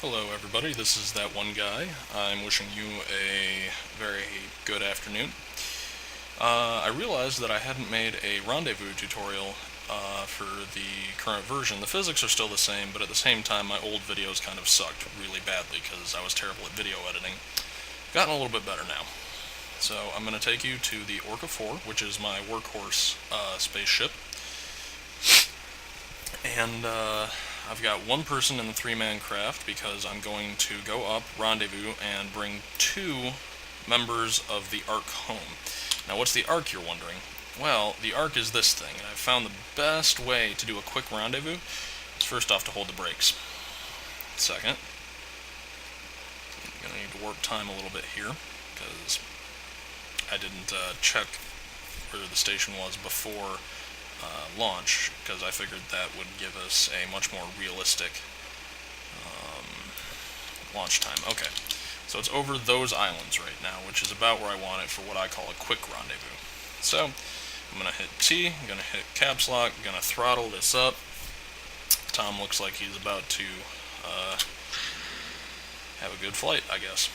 Hello everybody, this is That One Guy. I'm wishing you a very good afternoon. I realized that I hadn't made a rendezvous tutorial for the current version. The physics are still the same, but at the same time my old videos kind of sucked really badly because I was terrible at video editing. Gotten a little bit better now. So I'm going to take you to the Orca IV, which is my workhorse spaceship. And I've got one person in the three-man craft because I'm going to go up, rendezvous, and bring two members of the ARK home. Now, what's the ARK, you're wondering? Well, the ARK is this thing, and I've found the best way to do a quick rendezvous is first off to hold the brakes. Second, I'm going to need to warp time a little bit here because I didn't check where the station was before launch, because I figured that would give us a much more realistic launch time. Okay, so it's over those islands right now, which is about where I want it for what I call a quick rendezvous. So I'm going to hit T, I'm going to hit caps lock, I'm going to throttle this up. Tom looks like he's about to have a good flight, I guess.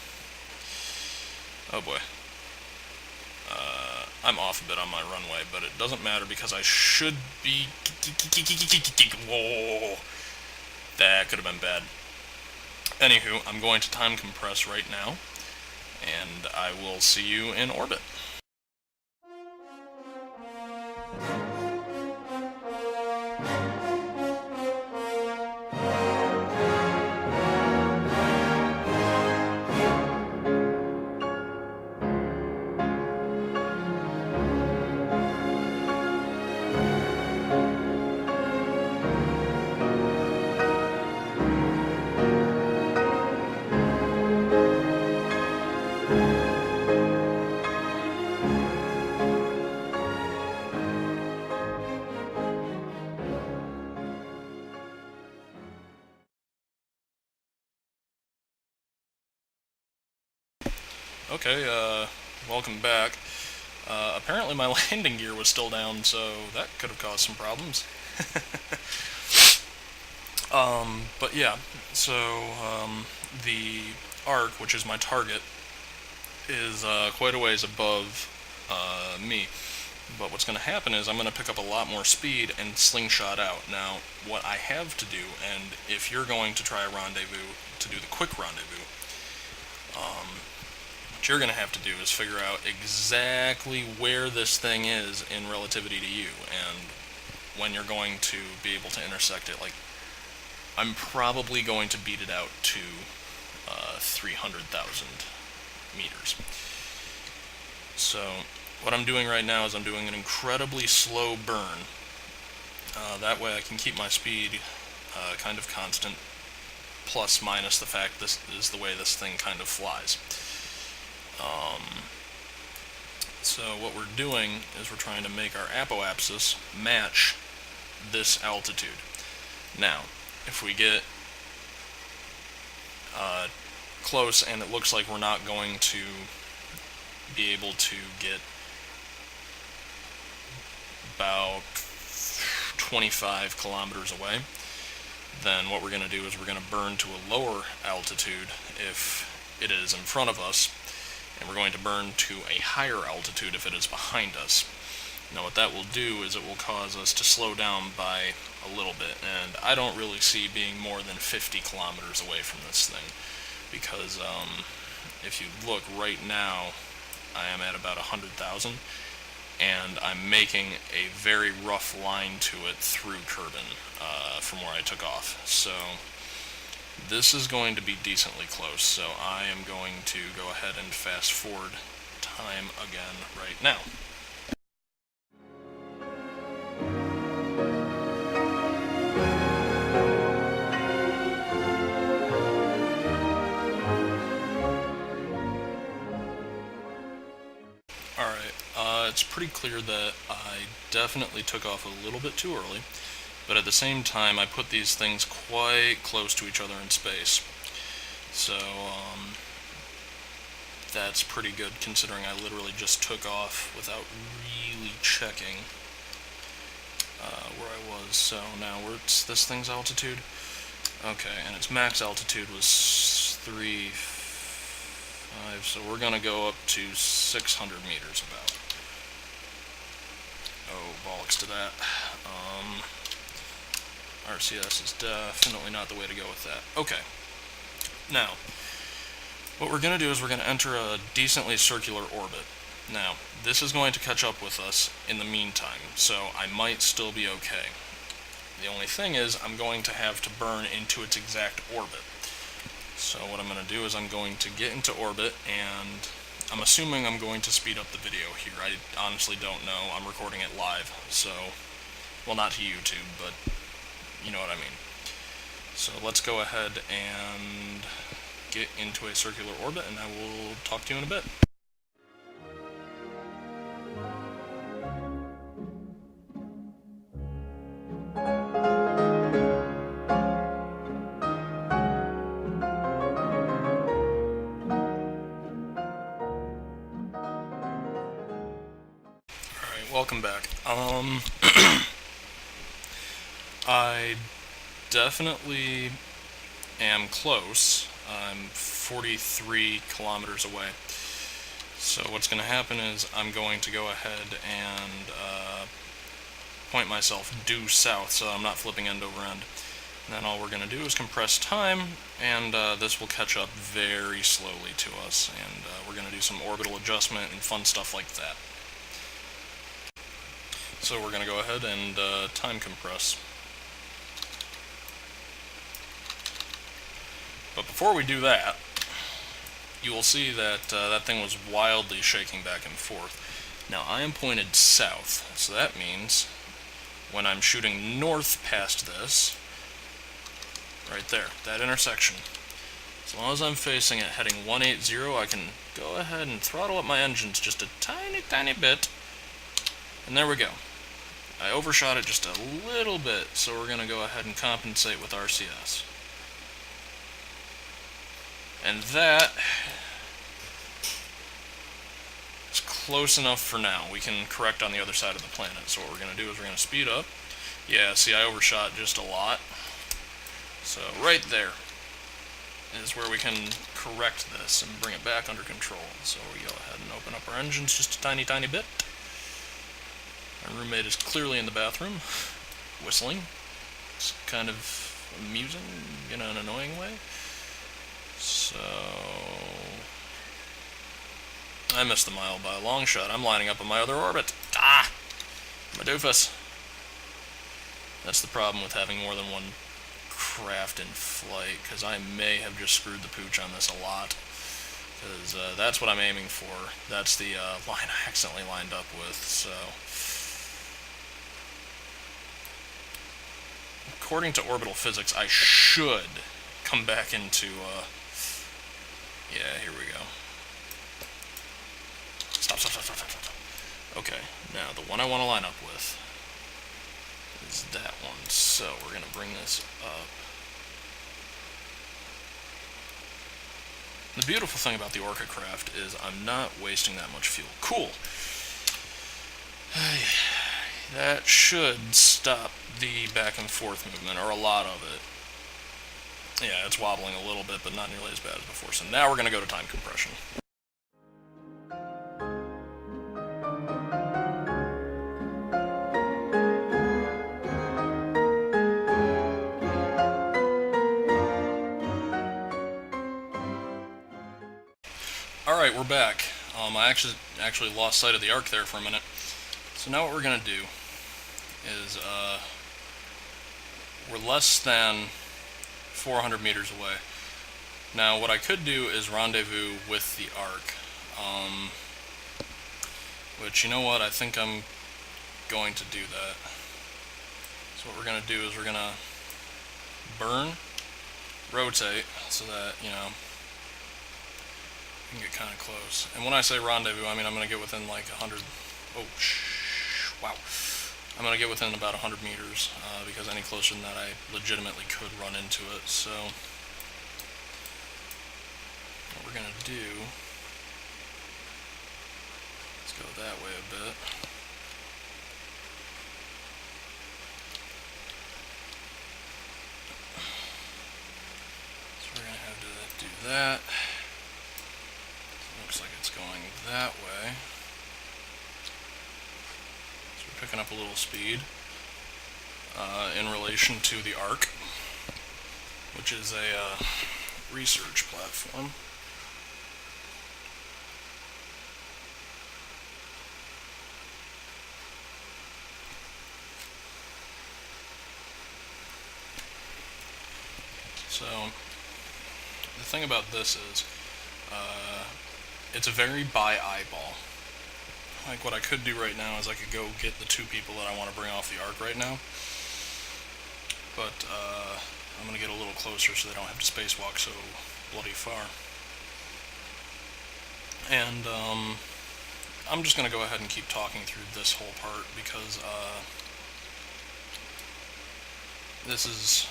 Oh boy. I'm off a bit on my runway, but it doesn't matter because I should be... Whoa! That could have been bad. Anywho, I'm going to time compress right now, and I will see you in orbit. Okay, welcome back. Apparently my landing gear was still down, so that could have caused some problems. But yeah, so the ARK, which is my target, is quite a ways above me. But what's going to happen is I'm going to pick up a lot more speed and slingshot out. Now, what I have to do, and if you're going to try a rendezvous, to do the quick rendezvous, what you're going to have to do is figure out exactly where this thing is in relativity to you, and when you're going to be able to intersect it. Like, I'm probably going to beat it out to 300,000 meters. So, what I'm doing right now is I'm doing an incredibly slow burn. That way I can keep my speed kind of constant, plus minus the fact this is the way this thing kind of flies. So what we're doing is we're trying to make our apoapsis match this altitude. Now, if we get close and it looks like we're not going to be able to get about 25 kilometers away, then what we're going to do is we're going to burn to a lower altitude if it is in front of us, and we're going to burn to a higher altitude if it is behind us. Now what that will do is it will cause us to slow down by a little bit, and I don't really see being more than 50 kilometers away from this thing, because if you look right now, I am at about 100,000, and I'm making a very rough line to it through Kerman from where I took off. So this is going to be decently close, so I am going to go ahead and fast forward time again right now. It's pretty clear that I definitely took off a little bit too early, but at the same time I put these things quite close to each other in space. So that's pretty good considering I literally just took off without really checking where I was. So now where's this thing's altitude? Okay, and its max altitude was 3.5, so we're going to go up to 600 meters about. Oh, bollocks to that. RCS is definitely not the way to go with that. Okay, now, what we're going to do is we're going to enter a decently circular orbit. Now, this is going to catch up with us in the meantime, so I might still be okay. The only thing is, I'm going to have to burn into its exact orbit. So what I'm going to do is I'm going to get into orbit, and I'm assuming I'm going to speed up the video here. I honestly don't know. I'm recording it live, so, well, not to YouTube, but you know what I mean. So let's go ahead and get into a circular orbit, and I will talk to you in a bit. Welcome back. I definitely am close. I'm 43 kilometers away. So what's going to happen is I'm going to go ahead and point myself due south so I'm not flipping end over end. And then all we're going to do is compress time, and this will catch up very slowly to us, and we're going to do some orbital adjustment and fun stuff like that. So we're going to go ahead and time compress. But before we do that, you will see that that thing was wildly shaking back and forth. Now I am pointed south, so that means when I'm shooting north past this, right there, that intersection, as long as I'm facing it heading 180, I can go ahead and throttle up my engines just a tiny bit, and there we go. I overshot it just a little bit, so we're going to go ahead and compensate with RCS. And that is close enough for now. We can correct on the other side of the planet. So what we're going to do is we're going to speed up. Yeah, see, I overshot just a lot. So right there is where we can correct this and bring it back under control. So we go ahead and open up our engines just a tiny bit. My roommate is clearly in the bathroom, whistling. It's kind of amusing in an annoying way. So I missed the mile by a long shot. I'm lining up on my other orbit. Ah! I'm a doofus. That's the problem with having more than one craft in flight, because I may have just screwed the pooch on this a lot. Because that's what I'm aiming for. That's the line I accidentally lined up with, so... According to orbital physics, I should come back into, yeah, here we go. Stop. Okay, now the one I want to line up with is that one. So we're going to bring this up. The beautiful thing about the Orca craft is I'm not wasting that much fuel. Cool. That should stop the back and forth movement, or a lot of it. Yeah, it's wobbling a little bit, but not nearly as bad as before. So now we're going to go to time compression. Alright, we're back. I actually lost sight of the ARK there for a minute. So now what we're going to do is, we're less than 400 meters away. Now what I could do is rendezvous with the ARK, which, you know what, I think I'm going to do that. So what we're going to do is we're going to burn, rotate, so that, you know, we can get kind of close. And when I say rendezvous, I mean I'm going to get within like 100, wow. I'm going to get within about 100 meters, because any closer than that I legitimately could run into it. So what we're going to do, let's go that way a bit. that. Looks like it's going that way. So we're picking up a little speed in relation to the ARK, which is a research platform. So the thing about this is it's a very by eyeball. Like, what I could do right now is I could go get the two people that I want to bring off the ARK right now, but I'm going to get a little closer so they don't have to spacewalk so bloody far. And I'm just going to go ahead and keep talking through this whole part because this is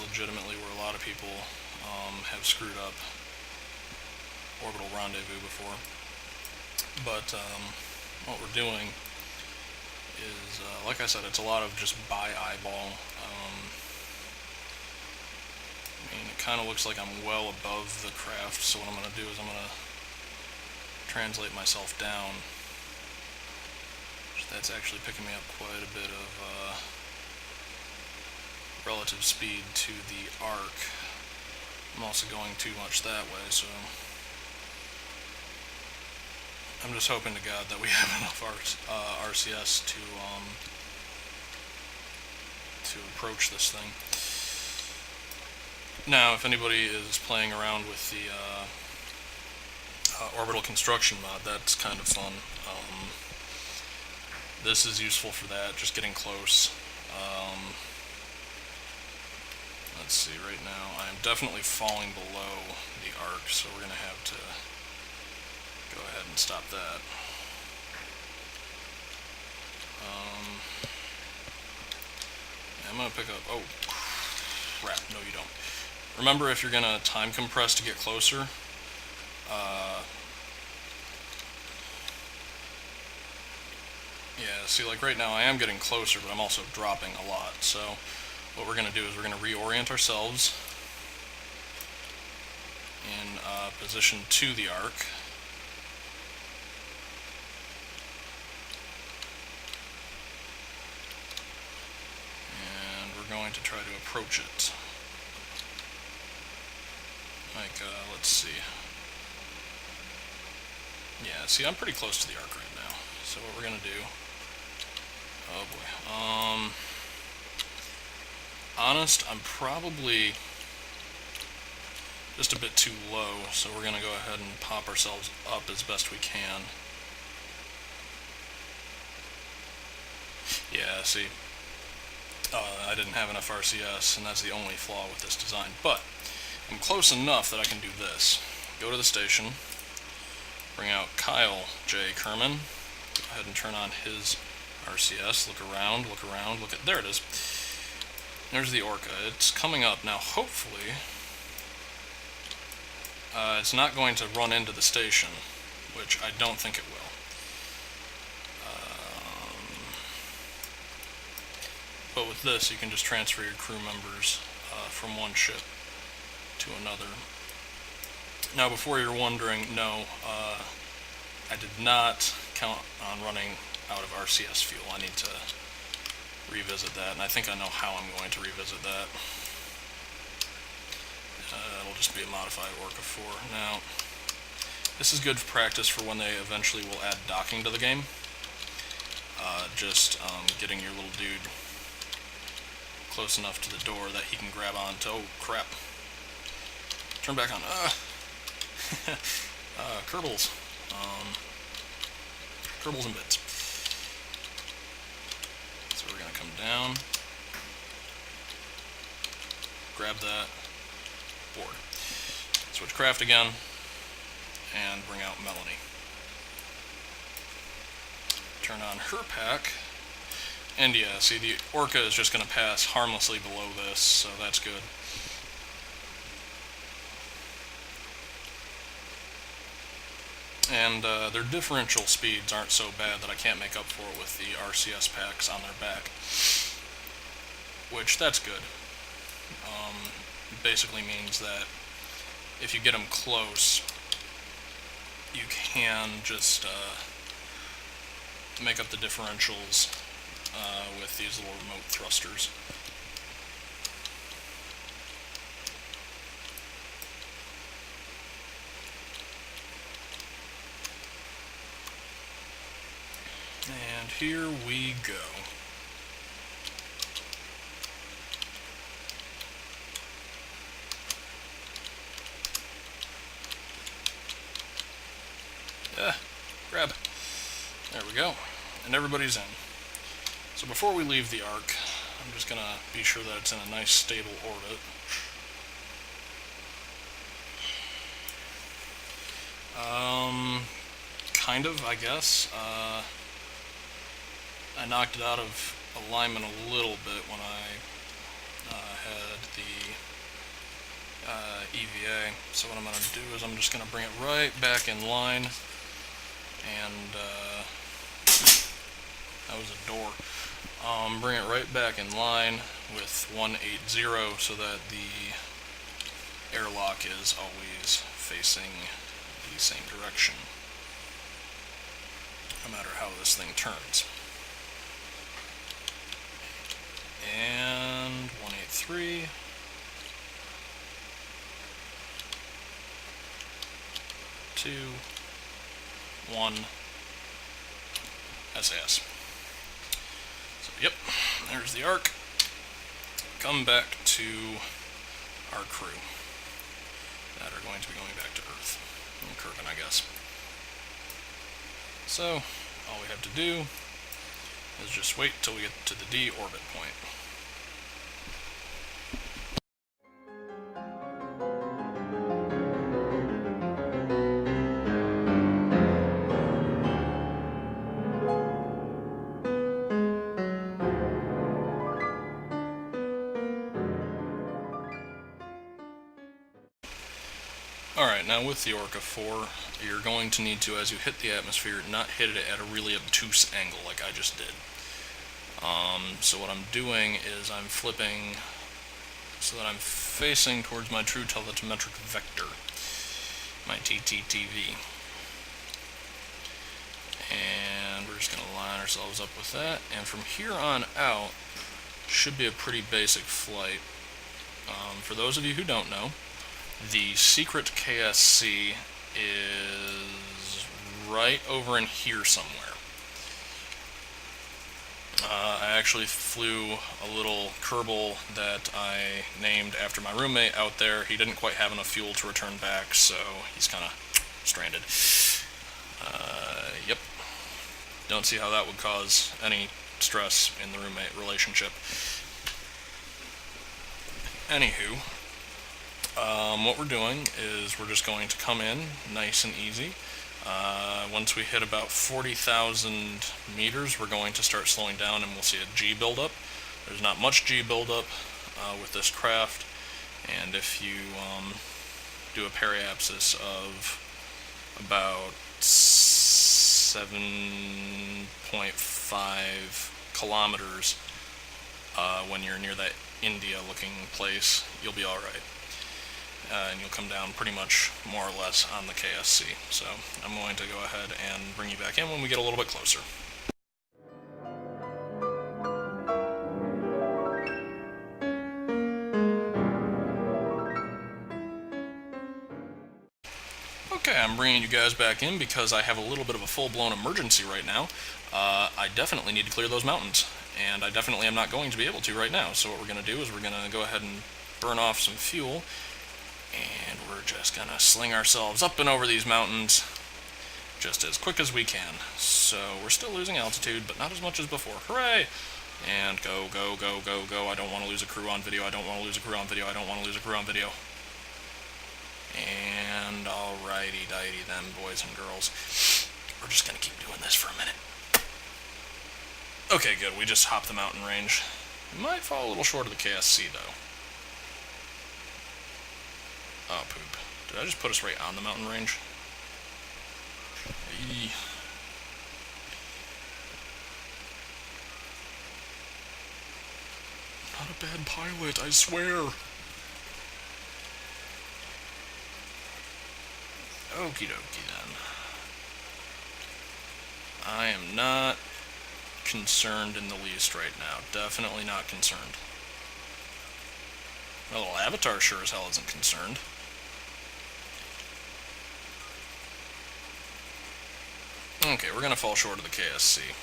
legitimately where a lot of people have screwed up orbital rendezvous before. But what we're doing is, like I said, it's a lot of just by eyeball. I mean, it kind of looks like I'm well above the craft, so what I'm going to do is I'm going to translate myself down. That's actually picking me up quite a bit of relative speed to the ARK. I'm also going too much that way, so I'm just hoping to God that we have enough RCS to approach this thing. Now, if anybody is playing around with the orbital construction mod, that's kind of fun. This is useful for that, just getting close. Let's see, right now I am definitely falling below the ARK, so we're going to have to go ahead and stop that. I'm going to pick up... Oh, crap. No, you don't. Remember, if you're going to time compress to get closer, yeah, see, like right now I am getting closer, but I'm also dropping a lot. So what we're going to do is we're going to reorient ourselves in position to the ARK. And we're going to try to approach it. Like, let's see. Yeah, see, I'm pretty close to the ARK right now. So what we're going to do... Oh boy. Honest, I'm probably just a bit too low, so we're going to go ahead and pop ourselves up as best we can. Yeah, see, I didn't have enough RCS, and that's the only flaw with this design. But I'm close enough that I can do this. Go to the station, bring out Kyle J. Kerman, go ahead and turn on his RCS, look around, look at, there it is. There's the Orca. It's coming up now. Hopefully, it's not going to run into the station, which I don't think it will. But with this, you can just transfer your crew members from one ship to another. Now, before you're wondering, no, I did not count on running out of RCS fuel. I need to revisit that, and I think I know how I'm going to revisit that. It'll just be a modified Orca 4. Now, this is good practice for when they eventually will add docking to the game. Just getting your little dude close enough to the door that he can grab onto. Oh, crap. Turn back on. Kerbals. Kerbals and bits. So we're going to come down, grab that, board. Switch craft again, and bring out Melanie. Turn on her pack, and yeah, see, the Orca is just going to pass harmlessly below this, so that's good. And their differential speeds aren't so bad that I can't make up for it with the RCS packs on their back, which, that's good. It basically means that if you get them close, you can just make up the differentials with these little remote thrusters. And here we go. Grab. There we go. And everybody's in. So before we leave the ARK, I'm just going to be sure that it's in a nice stable orbit. Kind of, I guess. I knocked it out of alignment a little bit when I had the EVA. So what I'm going to do is I'm just going to bring it right back in line, and that was a door. Bring it right back in line with 180 so that the airlock is always facing the same direction, no matter how this thing turns. And 183. Two, 1, SAS. So, yep, there's the ARK. Come back to our crew that are going to be going back to Earth. And Kerman, I guess. So, all we have to do is just wait till we get to the D orbit point. Alright, now with the Orca 4, you're going to need to, as you hit the atmosphere, not hit it at a really obtuse angle like I just did. So what I'm doing is I'm flipping so that I'm facing towards my true telemetric vector, my TTTV. And we're just going to line ourselves up with that, and from here on out, should be a pretty basic flight. For those of you who don't know, the secret KSC is right over in here somewhere. I actually flew a little Kerbal that I named after my roommate out there. He didn't quite have enough fuel to return back, so he's kind of stranded. Yep. Don't see how that would cause any stress in the roommate relationship. Anywho, what we're doing is we're just going to come in nice and easy. Once we hit about 40,000 meters, we're going to start slowing down, and we'll see a G buildup. There's not much G buildup with this craft, and if you do a periapsis of about 7.5 kilometers when you're near that India-looking place, you'll be alright. And you'll come down pretty much more or less on the KSC. So I'm going to go ahead and bring you back in when we get a little bit closer. Okay, I'm bringing you guys back in because I have a little bit of a full-blown emergency right now. I definitely need to clear those mountains, and I definitely am not going to be able to right now. So what we're going to do is we're going to go ahead and burn off some fuel, and we're just going to sling ourselves up and over these mountains just as quick as we can. So we're still losing altitude, but not as much as before. Hooray! And go, go, go, go, go. I don't want to lose a crew on video. I don't want to lose a crew on video. I don't want to lose a crew on video. And alrighty-dighty then, boys and girls. We're just going to keep doing this for a minute. Okay, good. We just hopped the mountain range. We might fall a little short of the KSC, though. Oh, poop. Did I just put us right on the mountain range? Eee. Not a bad pilot, I swear. Okie dokie then. I am not concerned in the least right now. Definitely not concerned. My little avatar sure as hell isn't concerned. Okay, we're gonna fall short of the KSC.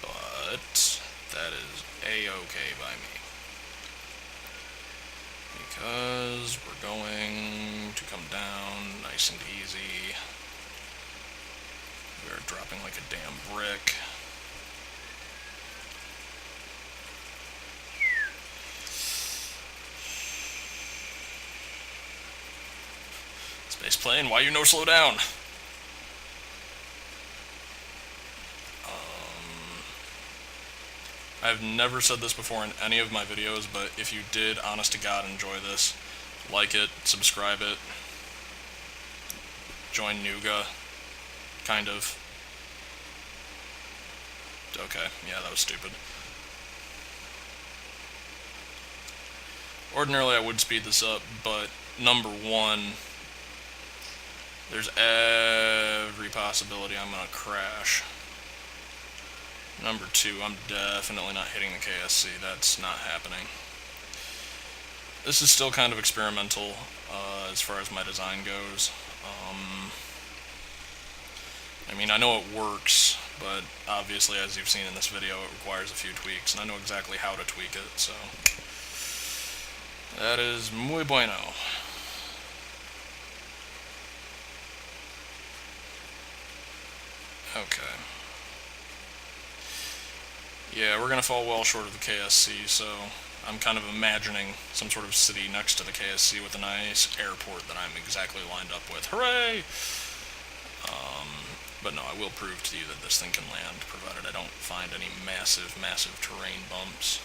But that is A-okay by me. Because we're going to come down nice and easy. We are dropping like a damn brick. Space plane, why you no slow down? I've never said this before in any of my videos, but if you did, honest to God, enjoy this, like it, subscribe it, join Nuga, kind of. Okay, yeah, that was stupid. Ordinarily I would speed this up, but number one, there's every possibility I'm gonna crash. Number two, I'm definitely not hitting the KSC. That's not happening. This is still kind of experimental as far as my design goes. I mean, I know it works, but obviously, as you've seen in this video, it requires a few tweaks, and I know exactly how to tweak it, so that is muy bueno. Okay. Yeah, we're gonna fall well short of the KSC, so I'm kind of imagining some sort of city next to the KSC with a nice airport that I'm exactly lined up with. Hooray! But no, I will prove to you that this thing can land, provided I don't find any massive, massive terrain bumps.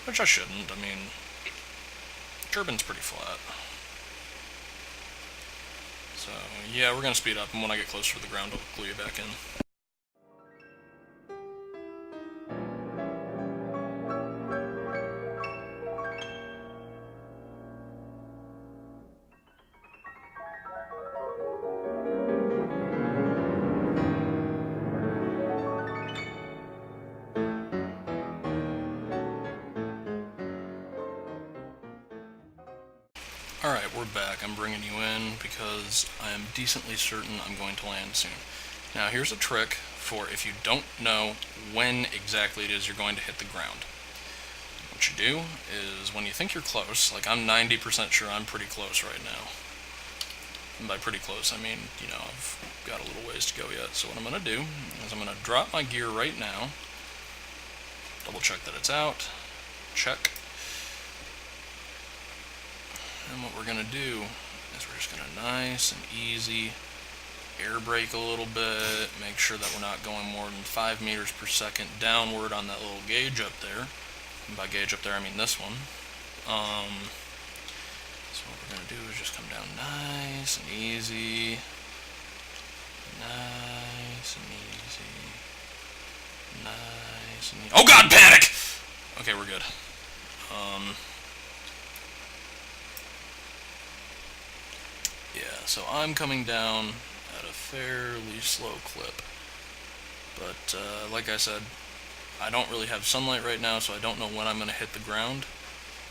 Which I shouldn't. I mean, Kerbin's pretty flat. So, yeah, we're gonna speed up, and when I get closer to the ground, I'll glue you back in. Alright, we're back. I'm bringing you in because I am decently certain I'm going to land soon. Now, here's a trick for if you don't know when exactly it is you're going to hit the ground. What you do is, when you think you're close, like I'm 90% sure I'm pretty close right now. And by pretty close, I mean, you know, I've got a little ways to go yet. So what I'm going to do is I'm going to drop my gear right now, double check that it's out, check. And what we're going to do is we're just going to nice and easy air brake a little bit, make sure that we're not going more than 5 meters per second downward on that little gauge up there. And by gauge up there, I mean this one. So what we're going to do is just come down nice and easy. Nice and easy. Nice and easy. Oh god, panic! Okay, we're good. Yeah, so I'm coming down at a fairly slow clip. But, like I said, I don't really have sunlight right now, so I don't know when I'm going to hit the ground.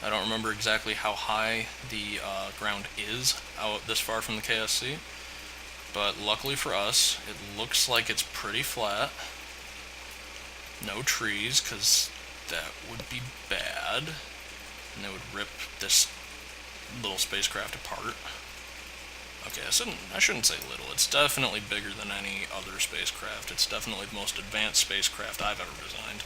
I don't remember exactly how high the ground is out this far from the KSC. But luckily for us, it looks like it's pretty flat. No trees, because that would be bad. And they would rip this little spacecraft apart. Okay, I shouldn't say little. It's definitely bigger than any other spacecraft. It's definitely the most advanced spacecraft I've ever designed.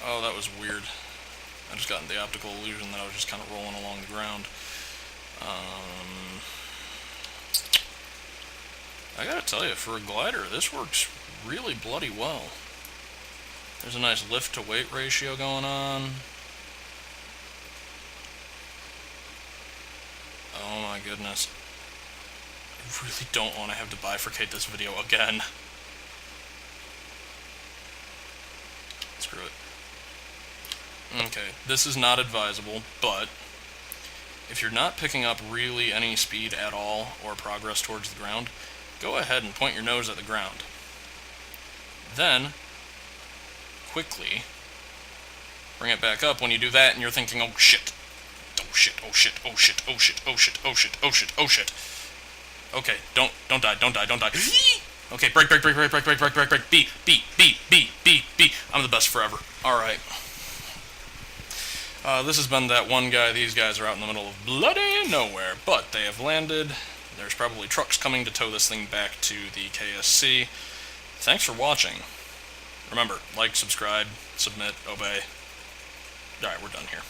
Oh, that was weird. I just got the optical illusion that I was just kind of rolling along the ground. I gotta tell you, for a glider, this works really bloody well. There's a nice lift to weight ratio going on. Oh my goodness. I really don't want to have to bifurcate this video again. Screw it. Okay, this is not advisable, but if you're not picking up really any speed at all or progress towards the ground, go ahead and point your nose at the ground. Then, quickly bring it back up when you do that and you're thinking, oh shit, oh shit, oh shit, oh shit, oh shit, oh shit, oh shit, oh shit, oh shit. Okay, don't die, don't die, don't die. Okay, break, break, break, break, break, break, break, break, break, B, B, B, B, B, B. I'm the best forever. Alright. This has been that one guy. These guys are out in the middle of bloody nowhere, but they have landed. There's probably trucks coming to tow this thing back to the KSC. Thanks for watching. Remember, like, subscribe, submit, obey. Alright, we're done here.